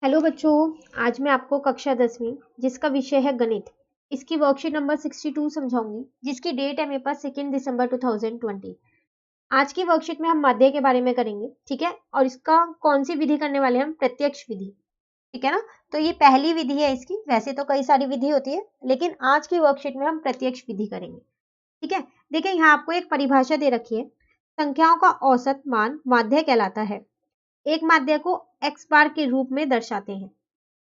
Hello बच्चों, आज मैं आपको कक्षा 10वीं जिसका विषय है गणित, इसकी वर्कशीट नंबर 62 समझाऊंगी, जिसकी डेट है मेरे पास 2 दिसंबर 2020। आज की वर्कशीट में हम माध्य के बारे में करेंगे, ठीक है। और इसका कौन सी विधि करने वाले हैं हम? प्रत्यक्ष विधि, ठीक है ना। तो ये पहली विधि है इसकी, वैसे तो कई सारी विधि होती है, लेकिन आज की वर्कशीट में हम प्रत्यक्ष विधि करेंगे, ठीक है। देखिए, यहाँ आपको एक परिभाषा दे रखी है। संख्याओं का औसत मान माध्य कहलाता है। एक माध्य को x बार के रूप में दर्शाते हैं,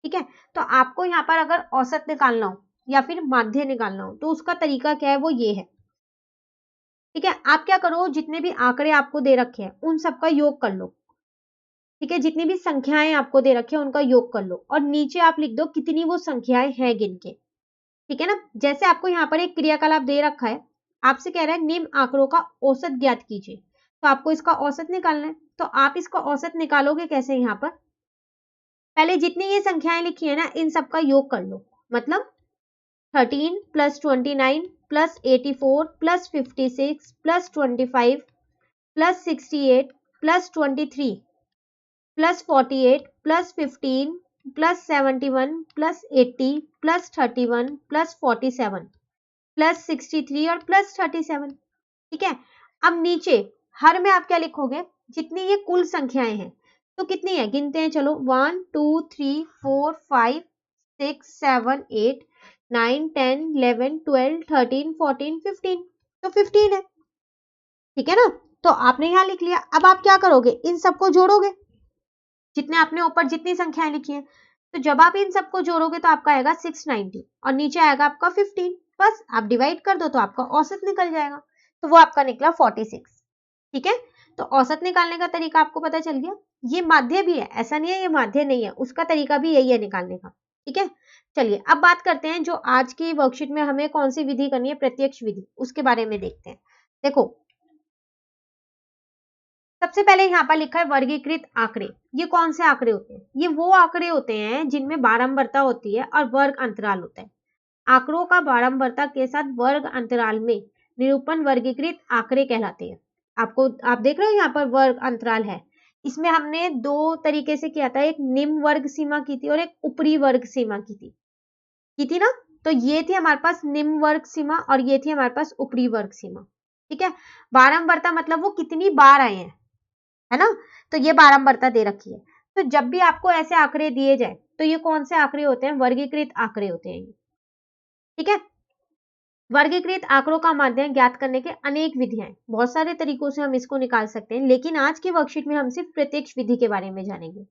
ठीक है। तो आपको यहाँ पर अगर औसत निकालना हो या फिर माध्य निकालना हो तो उसका तरीका क्या है, वो ये है, ठीक है। आप क्या करो, जितने भी आंकड़े आपको दे रखे हैं उन सबका योग कर लो, ठीक है। जितनी भी संख्याएं आपको दे रखे हैं उनका योग कर लो और नीचे आप लिख दो कितनी वो संख्याएं हैं गिन के, ठीक है ना। जैसे आपको यहाँ पर एक क्रियाकलाप दे रखा है, आपसे कह रहा है निम्न आंकड़ों का औसत ज्ञात कीजिए, तो आपको इसका औसत निकालना है। तो आप इसका औसत निकालोगे कैसे? यहाँ पर पहले जितनी ये संख्याएं लिखी है ना, इन सबका योग कर लो। मतलब 13 plus 29 plus 84 plus 56 plus 25 plus 68 plus 23 plus 48 plus 15 plus 71 plus 80 plus 31 plus 47 plus 63 और प्लस 37, ठीक है। अब नीचे हर में आप क्या लिखोगे? जितनी ये कुल संख्याएं हैं, तो कितनी है गिनते हैं, चलो 1 2 3 4 5 6 7 8 9 10 11 12 13 14 15, तो 15 है, ठीक है ना। तो आपने यहां लिख लिया। अब आप क्या करोगे? इन सबको जोड़ोगे, जितने आपने ऊपर जितनी संख्याएं लिखी हैं। तो जब आप इन सबको जोड़ोगे तो आपका आएगा 690 और नीचे आएगा आपका 15। बस आप डिवाइड कर दो तो आपका औसत निकल जाएगा। तो वो आपका निकला 46, ठीक है। तो औसत निकालने का तरीका आपको पता चल गया। ये माध्य भी है, ऐसा नहीं है ये माध्य नहीं है, उसका तरीका भी यही है निकालने का, ठीक है। चलिए अब बात करते हैं जो आज की वर्कशीट में हमें कौन सी विधि करनी है, प्रत्यक्ष विधि, उसके बारे में देखते हैं। देखो, सबसे पहले यहाँ पर लिखा है वर्गीकृत आंकड़े। ये कौन से आंकड़े होते हैं? ये वो आंकड़े होते हैं जिनमें बारंबारता होती है और वर्ग अंतराल होता है। आंकड़ों का बारंबारता के साथ वर्ग अंतराल में निरूपण वर्गीकृत आंकड़े कहलाते हैं। आप देख रहे हो यहाँ पर वर्ग अंतराल है। इसमें हमने दो तरीके से किया था, एक निम्न वर्ग सीमा की थी और एक ऊपरी वर्ग सीमा की थी ना। तो ये थी हमारे पास निम्न वर्ग सीमा और ये थी हमारे पास ऊपरी वर्ग सीमा, ठीक है। बारंबारता मतलब वो कितनी बार आए हैं, है ना। तो ये बारंबारता दे रखी है। तो जब भी आपको ऐसे आंकड़े दिए जाए तो ये कौन से आंकड़े होते हैं? वर्गीकृत आंकड़े होते हैं, ठीक है। वर्गीकृत आंकड़ों का माध्य ज्ञात करने के अनेक विधियां हैं, बहुत सारे तरीकों से हम इसको निकाल सकते हैं, लेकिन आज की वर्कशीट में हम सिर्फ प्रत्यक्ष विधि के बारे में जानेंगे।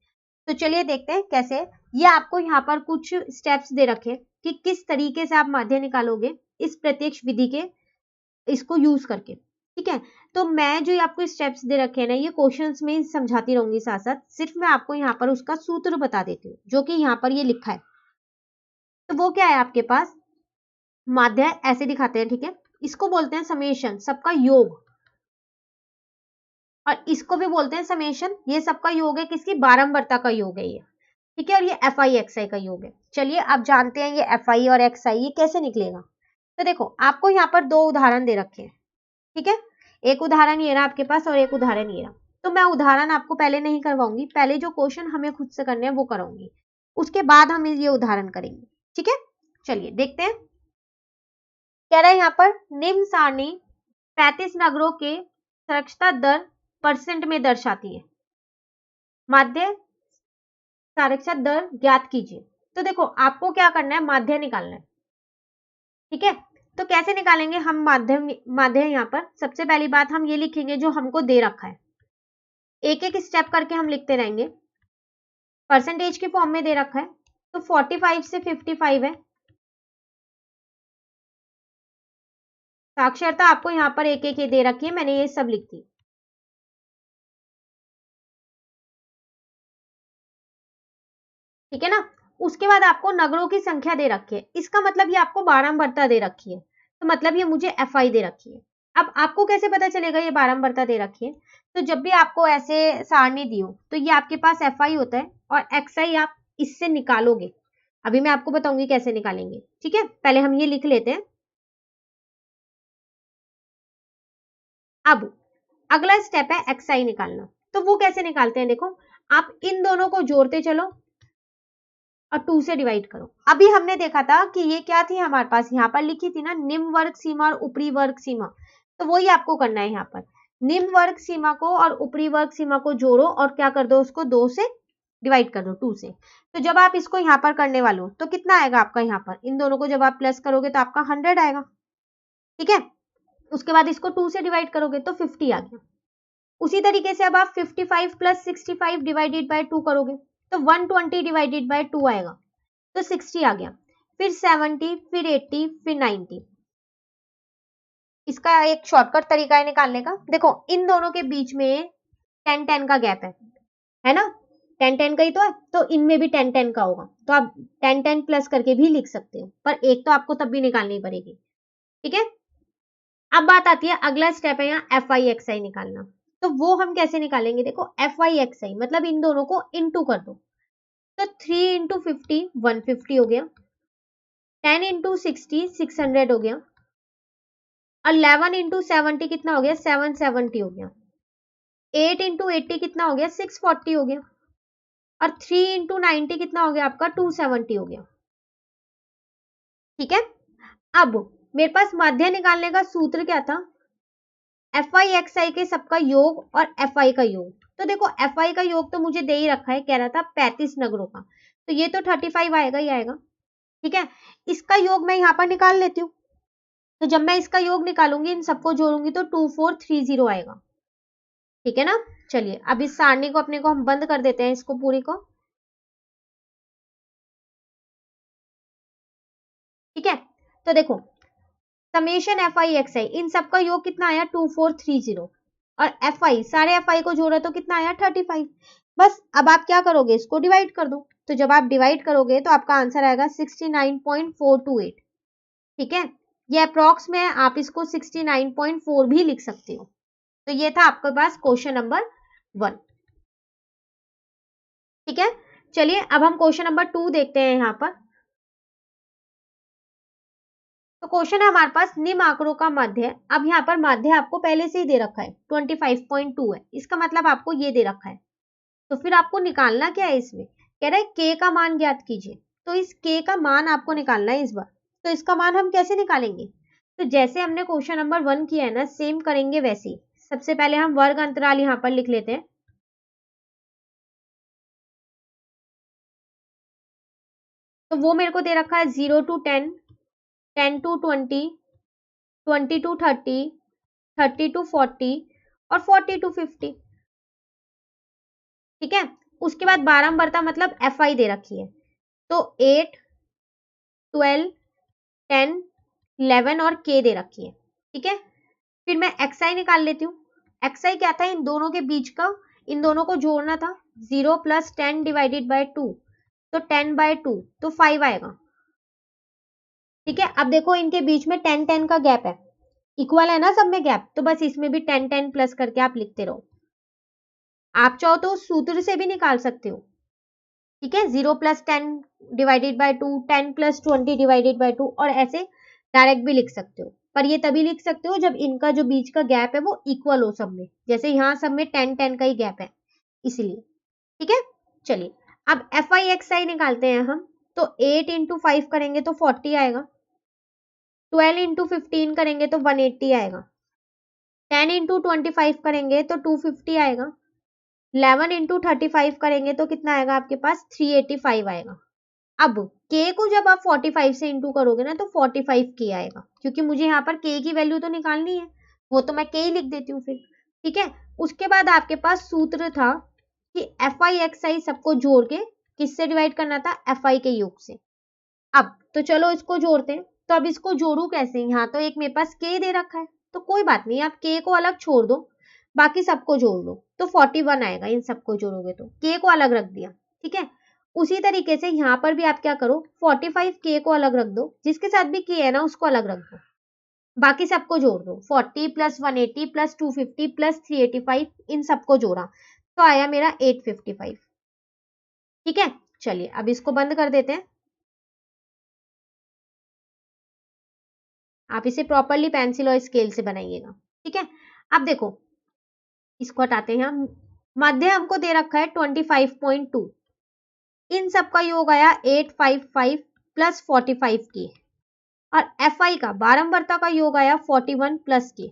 तो चलिए देखते हैं कैसे। ये आपको यहाँ पर कुछ स्टेप्स दे रखे कि किस तरीके से आप माध्य निकालोगे इस प्रत्यक्ष विधि के, इसको यूज करके, ठीक है। तो मैं जो आपको स्टेप्स दे रखे हैं ना, ये क्वेश्चंस में समझाती रहूंगी साथ साथ, सिर्फ मैं आपको यहाँ पर उसका सूत्र बता देती हूँ जो कि यहाँ पर ये लिखा है। तो वो क्या है आपके पास? माध्य ऐसे दिखाते हैं, ठीक है। इसको बोलते हैं समेशन, सबका योग, और इसको भी बोलते हैं समेशन, ये सबका योग है, किसकी? बारंबारता का योग है ये, ठीक है। और ये एफ आई एक्स आई का योग है। चलिए अब जानते हैं ये एफ आई और एक्स आई ये कैसे निकलेगा। तो देखो, आपको यहाँ पर दो उदाहरण दे रखे हैं, ठीक है। एक उदाहरण ये रहा आपके पास और एक उदाहरण ये रहा। तो मैं उदाहरण आपको पहले नहीं करवाऊंगी, पहले जो क्वेश्चन हमें खुद से करने हैं वो कराऊंगी, उसके बाद हम ये उदाहरण करेंगे, ठीक है। चलिए देखते हैं। कह रहा है यहाँ पर निम्न सारणी 35 नगरों के साक्षरता दर परसेंट में दर्शाती है, माध्य साक्षरता दर ज्ञात कीजिए। तो देखो, आपको क्या करना है? माध्य निकालना है, ठीक है। तो कैसे निकालेंगे हम माध्य? यहाँ पर सबसे पहली बात हम ये लिखेंगे जो हमको दे रखा है, एक एक स्टेप करके हम लिखते रहेंगे। परसेंटेज के फॉर्म में दे रखा है, तो 45 से 55 है। साक्षरता आपको यहाँ पर एक एक दे रखी है, मैंने ये सब लिख दी, ठीक है ना। उसके बाद आपको नगरों की संख्या दे रखी है, इसका मतलब ये आपको बारंबारता दे रखी है, तो मतलब ये मुझे एफ आई दे रखी है। अब आपको कैसे पता चलेगा ये बारंबारता दे रखी है? तो जब भी आपको ऐसे सारणी दी हो तो ये आपके पास एफ आई होता है और एक्स आई आप इससे निकालोगे। अभी मैं आपको बताऊंगी कैसे निकालेंगे, ठीक है। पहले हम ये लिख लेते हैं। अब अगला स्टेप है एक्स आई निकालना। तो वो कैसे निकालते हैं? देखो, आप इन दोनों को जोड़ते चलो, और 2 से डिवाइड करो। अभी हमने देखा था कि ये क्या थी हमारे पास, यहाँ पर लिखी थी ना निम्न वर्ग सीमा और ऊपरी वर्ग सीमा, तो वही आपको करना है। यहाँ पर निम्न वर्ग सीमा को और ऊपरी वर्ग सीमा को जोड़ो और क्या कर दो, उसको 2 से डिवाइड कर दो, 2 से। तो जब आप इसको यहाँ पर करने वाले हो तो कितना आएगा आपका, यहाँ पर इन दोनों को जब आप प्लस करोगे तो आपका 100 आएगा। ठीक है, उसके बाद इसको 2 से डिवाइड करोगे तो 50 आ गया। उसी तरीके से अब आप 55 प्लस 65 डिवाइडेड बाय 2 करोगे तो 120 डिवाइडेड बाय 2 आएगा, तो 60 आ गया। फिर 70, फिर 80, फिर 90। इसका एक शॉर्टकट तरीका है निकालने का। देखो इन दोनों के बीच में 10-10 का गैप है ना, 10-10 का ही तो है, तो इनमें भी 10-10 का होगा, तो आप 10-10 प्लस करके भी लिख सकते हो, पर एक तो आपको तब भी निकालनी पड़ेगी। ठीक है, अब बात आती है, अगला स्टेप है यहाँ FI/XI निकालना। तो वो हम कैसे निकालेंगे, देखो FI/XI मतलब इन दोनों को इनटू कर दो, तो 3 × 50 150 हो गया, 10 × 60 600 हो गया, और 11 × 70 कितना हो गया, 770 हो गया, 8 × 80 कितना हो गया, 640 हो गया, और 3 × 90 कितना हो गया आपका, 270 हो गया। ठीक है, अब मेरे पास माध्य निकालने का सूत्र क्या था, FI/XI के सबका योग और FI का योग। तो देखो FI का योग तो मुझे दे ही रखा है, कह रहा था 35 नगरों का, तो ये तो 35 आएगा ही आएगा। ठीक है, इसका योग मैं यहाँ पर निकाल लेती हूँ, तो जब मैं इसका योग निकालूंगी, इन सबको जोड़ूंगी तो 2430 आएगा। ठीक है ना, चलिए अब इस सारणी को अपने को हम बंद कर देते हैं, इसको पूरी को। ठीक है, तो देखो समेशन FI/XI इन सबका योग कितना आया, 2430, और FI सारे FI को जोड़ा तो कितना आया, 35। बस अब आप क्या करोगे, इसको डिवाइड कर दो, तो जब आप डिवाइड करोगे तो आपका आंसर आएगा 69.428। ठीक है, ये अप्रॉक्स में है, आप इसको 69.4 भी लिख सकते हो। तो ये था आपके पास क्वेश्चन नंबर 1। ठीक है, चलिए अब हम क्वेश्चन नंबर 2 देखते हैं यहाँ पर। तो क्वेश्चन है हमारे पास, निम्न आंकड़ों का माध्य। अब यहाँ पर माध्य आपको पहले से ही दे रखा है 25.2 है, इसका मतलब आपको ये दे रखा है, तो फिर आपको निकालना क्या है, इसमें कह रहा है k का मान ज्ञात कीजिए, तो इस k का मान आपको निकालना है इस बार। तो इसका मान हम कैसे निकालेंगे, तो जैसे हमने क्वेश्चन नंबर 1 किया है ना, सेम करेंगे वैसे ही। सबसे पहले हम वर्ग अंतराल यहाँ पर लिख लेते हैं। तो वो मेरे को दे रखा है 0 to 10, 10 to 20, 20 to 30, 30 to 40 और 40 to 50। ठीक है, उसके बाद बारंबारता मतलब FI दे रखी है, तो 8, 12, 10, 11 और K दे रखी है। ठीक है, फिर मैं XI निकाल लेती हूँ। XI क्या था, इन दोनों के बीच का, इन दोनों को जोड़ना था, 0 + 10 डिवाइडेड बाय 2, तो 10/2 तो 5 आएगा। ठीक है, अब देखो इनके बीच में 10-10 का गैप है, इक्वल है ना सब में गैप, तो बस इसमें भी 10-10 प्लस करके आप लिखते रहो। आप चाहो तो सूत्र से भी निकाल सकते हो। ठीक है, 0 + 10 डिवाइडेड बाय 2, 10 + 20 डिवाइडेड बाय 2, और ऐसे डायरेक्ट भी लिख सकते हो, पर ये तभी लिख सकते हो जब इनका जो बीच का गैप है वो इक्वल हो सब में, जैसे यहाँ सब में 10-10 का ही गैप है इसलिए। ठीक है, चलिए अब FI/XI निकालते हैं हम। तो 8 × 5 करेंगे तो 40 आएगा, 12 × 15 करेंगे तो 180 आएगा, 10 × 25 करेंगे तो 250 आएगा, 11 × 35 करेंगे तो कितना आएगा आपके पास, 385 आएगा। अब k को जब आप 45 से इंटू करोगे ना तो 45k आएगा, क्योंकि मुझे यहाँ पर k की वैल्यू तो निकालनी है, वो तो मैं k ही लिख देती हूँ फिर। ठीक है, उसके बाद आपके पास सूत्र था कि FI/XI सबको जोड़ के किससे डिवाइड करना था, FI के योग से। अब तो चलो इसको जोड़ते हैं, तो अब इसको जोड़ू कैसे, यहाँ तो एक मेरे पास k दे रखा है, तो कोई बात नहीं, आप k को अलग छोड़ दो, बाकी सबको जोड़ दो, तो 41 आएगा। इन सबको जोड़ोगे तो k को अलग रख दिया। ठीक है, उसी तरीके से यहाँ पर भी आप क्या करो, 45 k को अलग रख दो, जिसके साथ भी k है ना उसको अलग रख दो, बाकी सबको जोड़ दो, 40 + 180 + 250 + 385, इन सबको जोड़ा तो आया मेरा 855। ठीक है, चलिए अब इसको बंद कर देते हैं। आप इसे प्रॉपरली पेंसिल और स्केल से बनाइएगा। ठीक है, अब देखो इसको हटाते हैं हम। मध्य हमको दे रखा है 25.2, इन सब का योग आया 855 प्लस 45 के, और FI का बारंबारता का योग आया 41 प्लस के।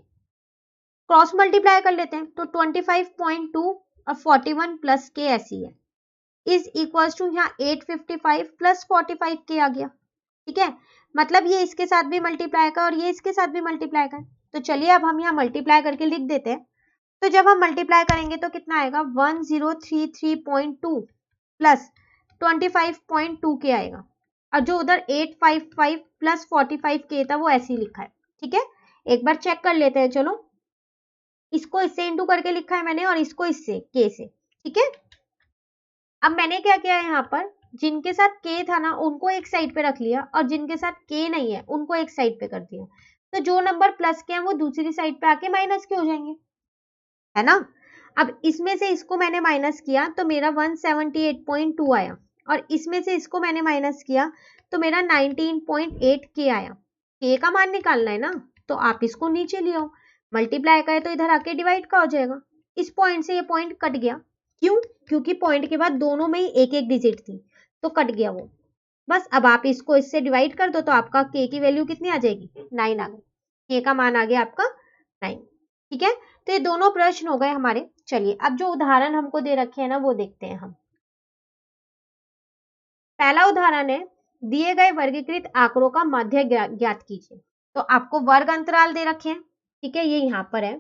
क्रॉस मल्टीप्लाई कर लेते हैं तो 25.2 और 41 प्लस के ऐसी है, इज इक्वल टू यहाँ 855 प्लस 45 के आ गया। ठीक है, मतलब ये इसके साथ भी मल्टीप्लाई का और ये इसके साथ भी मल्टीप्लाई का। तो चलिए अब हम यहाँ मल्टीप्लाई करके लिख देते हैं। तो जब हम मल्टीप्लाई करेंगे तो कितना आएगा 1033.2 प्लस 25.2 के आएगा, और जो उधर 855 प्लस 45 के था वो ऐसे ही लिखा है। ठीक है, एक बार चेक कर लेते हैं। चलो, इसको इससे इंटू करके लिखा है मैंने और इसको इससे के से। ठीक है, अब मैंने क्या किया है, यहाँ पर जिनके साथ के था ना उनको एक साइड पे रख लिया, और जिनके साथ के नहीं है उनको एक साइड पे कर दिया। तो जो नंबर प्लस के हैं वो दूसरी साइड पे आके माइनस के हो जाएंगे, है ना। अब इसमें से इसको मैंने माइनस किया तो मेरा 178.2 आया, और इसमें से इसको मैंने माइनस किया तो मेरा 19.8 के आया। के का मान निकालना है ना, तो आप इसको नीचे ले आओ, मल्टीप्लाई का है तो इधर आके डिवाइड का हो जाएगा। इस पॉइंट से ये पॉइंट कट गया, क्यों? क्योंकि पॉइंट के बाद दोनों में ही एक एक डिजिट थी तो कट गया वो। बस अब आप इसको इससे डिवाइड कर दो तो आपका के की वैल्यू कितनी आ जाएगी, 9 आ गई। के का मान आ गया आपका 9। ठीक है, तो ये दोनों प्रश्न हो गए हमारे। चलिए अब जो उदाहरण हमको दे रखे हैं ना वो देखते हैं हम। पहला उदाहरण है, दिए गए वर्गीकृत आंकड़ों का माध्य ज्ञात कीजिए। तो आपको वर्ग अंतराल दे रखे हैं, ठीक है, ये यहाँ पर है,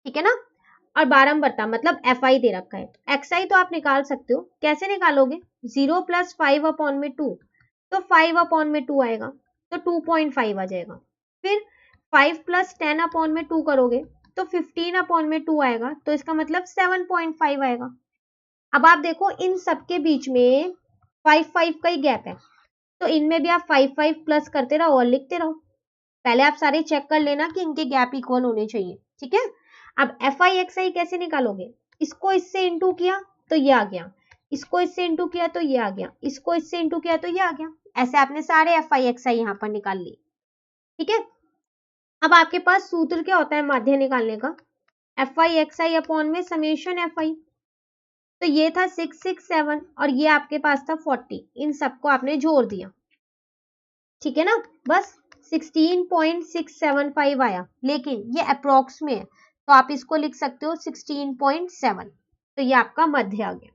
ठीक है ना, और बारंबारता मतलब FI दे रखा है। तो XI तो आप निकाल सकते हो, कैसे निकालोगे, 0 प्लस 5 अपॉन में 2, तो 5 अपॉन में 2 आएगा तो 2.5 आ जाएगा। फिर 5 प्लस 10 अपॉन में 2 करोगे तो 15 अपॉन में 2 आएगा, तो इसका मतलब 7.5 आएगा। अब आप देखो इन सबके बीच में 5 का ही गैप है, तो इनमें भी आप 5 प्लस करते रहो और लिखते रहो। पहले आप सारे चेक कर लेना कि इनके गैप इक्वल होने चाहिए। ठीक है, अब FI XI कैसे निकालोगे, इसको इससे इंटू किया तो ये आ गया, इसको इससे इंटू किया तो ये आ गया, इसको इससे इंटू किया तो ये आ गया। ऐसे आपने सारे FI XI यहाँ पर निकाल लिए। ठीक है, अब आपके पास सूत्र क्या होता है माध्य निकालने का, FI XI अपॉन में समेशन FI। तो ये था 667 और ये आपके पास था 40, इन सबको आपने जोड़ दिया। ठीक है ना, बस 16.675 आया, लेकिन ये अप्रोक्स में है तो आप इसको लिख सकते हो 16.7, तो ये आपका मध्य आ गया।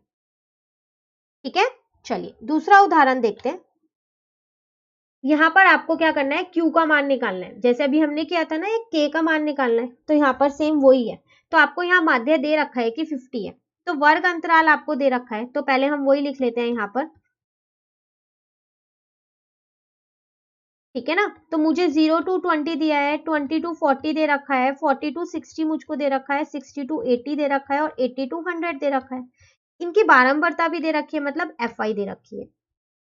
ठीक है, चलिए दूसरा उदाहरण देखते हैं। यहाँ पर आपको क्या करना है, Q का मान निकालना है, जैसे अभी हमने किया था ना, एक K का मान निकालना है, तो यहाँ पर सेम वही है। तो आपको यहाँ माध्य दे रखा है कि 50 है, तो वर्ग अंतराल आपको दे रखा है, तो पहले हम वही लिख लेते हैं यहाँ पर। ठीक है ना, तो मुझे 0 to 20 दिया है, 20 to 40 दे रखा है, 40 to 60 मुझको दे रखा है, 60 to 80 दे रखा है और 80 to 100 दे रखा है। इनकी बारंबारता भी दे रखी है, मतलब FI दे रखी है।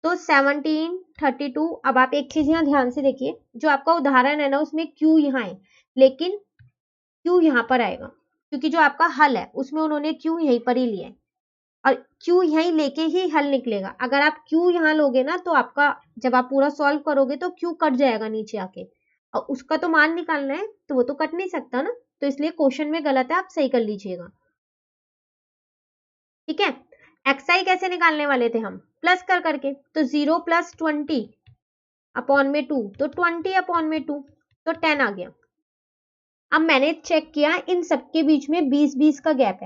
तो 17, 32। अब आप एक चीज यहाँ ध्यान से देखिए, जो आपका उदाहरण है ना उसमें Q यहाँ है, लेकिन Q यहाँ पर आएगा क्योंकि जो आपका हल है उसमें उन्होंने Q यहीं पर ही लिया है, और Q यहीं लेके ही हल निकलेगा। अगर आप Q यहाँ लोगे ना तो आपका जब आप पूरा सॉल्व करोगे तो Q कट जाएगा नीचे आके, और उसका तो मान निकालना है तो वो तो कट नहीं सकता ना, तो इसलिए क्वेश्चन में गलत है, आप सही कर लीजिएगा। ठीक है, XI कैसे निकालने वाले थे हम, प्लस कर करके, तो 0 प्लस 20 अपॉन में 2, तो 20 अपॉन में 2, तो 10 आ गया। अब मैंने चेक किया इन सबके बीच में 20-20 का गैप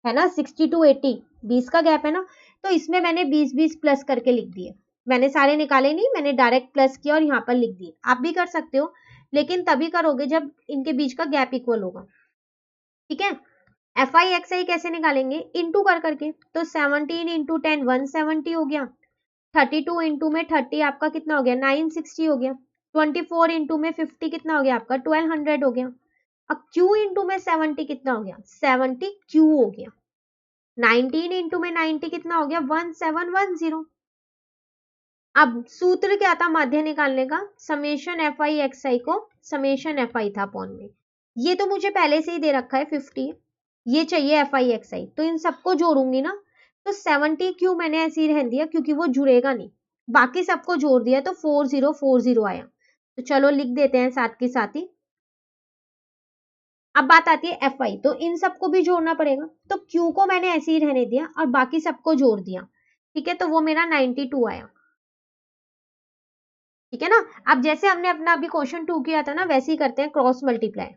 है ना, 60 to 80 20 का गैप है ना, तो इसमें मैंने 20-20 प्लस करके लिख दिए। मैंने सारे निकाले नहीं, मैंने डायरेक्ट प्लस किया और यहाँ पर लिख दिए। आप भी कर सकते हो, लेकिन तभी करोगे जब इनके बीच का गैप इक्वल होगा। ठीक है, FI XI कैसे निकालेंगे, इंटू कर करके, तो 17 इंटू 10 170 हो गया, 32 इंटू में 30 आपका कितना हो गया 960 हो गया, 24 इंटू में 50 कितना हो गया आपका 1200 हो गया। अब Q इंटू में 70 कितना हो गया 70 Q हो गया, 19 इंटू में 90 कितना हो गया 1710। अब सूत्र क्या था माध्य निकालने का, समेशन FI XI को समेशन FI था अपॉन में, ये तो मुझे पहले से ही दे रखा है 50, ये चाहिए FI XI, तो इन सबको जोड़ूंगी ना, तो 70 Q मैंने ऐसे ही रहने दिया क्योंकि वो जुड़ेगा नहीं, बाकी सबको जोड़ दिया तो 4040 आया। तो चलो लिख देते हैं साथ के साथ ही। अब बात आती है एफ आई, तो इन सबको भी जोड़ना पड़ेगा, तो क्यू को मैंने ऐसे ही रहने दिया और बाकी सबको जोड़ दिया, ठीक है, तो वो मेरा 92 आया, ठीक है ना। अब जैसे हमने अपना अभी क्वेश्चन 2 किया था ना, वैसे ही करते हैं क्रॉस मल्टीप्लाई,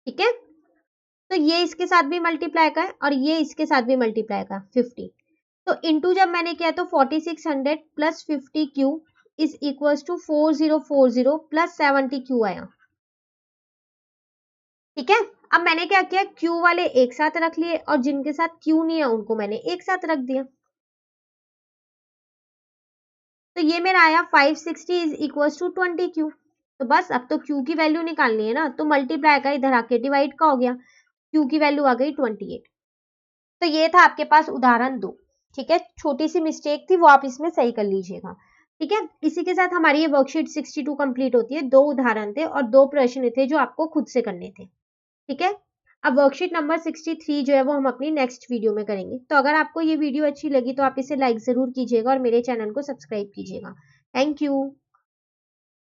ठीक है। तो ये इसके साथ भी मल्टीप्लाई का है और ये इसके साथ भी मल्टीप्लाई का 50, तो इनटू जब मैंने किया तो 4600 plus 50 Q is equals to 4040 plus 70 Q आया, ठीक है। अब मैंने क्या किया, क्यू वाले एक साथ रख लिए और जिनके साथ क्यू नहीं है उनको मैंने एक साथ रख दिया, तो ये मेरा आया 560 इज इक्वल्स टू 20 क्यू। तो बस अब तो क्यू की वैल्यू निकालनी है ना, तो मल्टीप्लाई का इधर आके डिवाइड का हो गया, क्यू की वैल्यू आ गई 28। तो ये था आपके पास उदाहरण 2, ठीक है, छोटी सी मिस्टेक थी वो आप इसमें सही कर लीजिएगा, ठीक है। इसी के साथ हमारी ये वर्कशीट 62 कंप्लीट होती है। 2 उदाहरण थे और 2 प्रश्न थे जो आपको खुद से करने थे, ठीक है। अब वर्कशीट नंबर 63 जो है वो हम अपनी नेक्स्ट वीडियो में करेंगे। तो अगर आपको ये वीडियो अच्छी लगी तो आप इसे लाइक जरूर कीजिएगा और मेरे चैनल को सब्सक्राइब कीजिएगा। Thank you.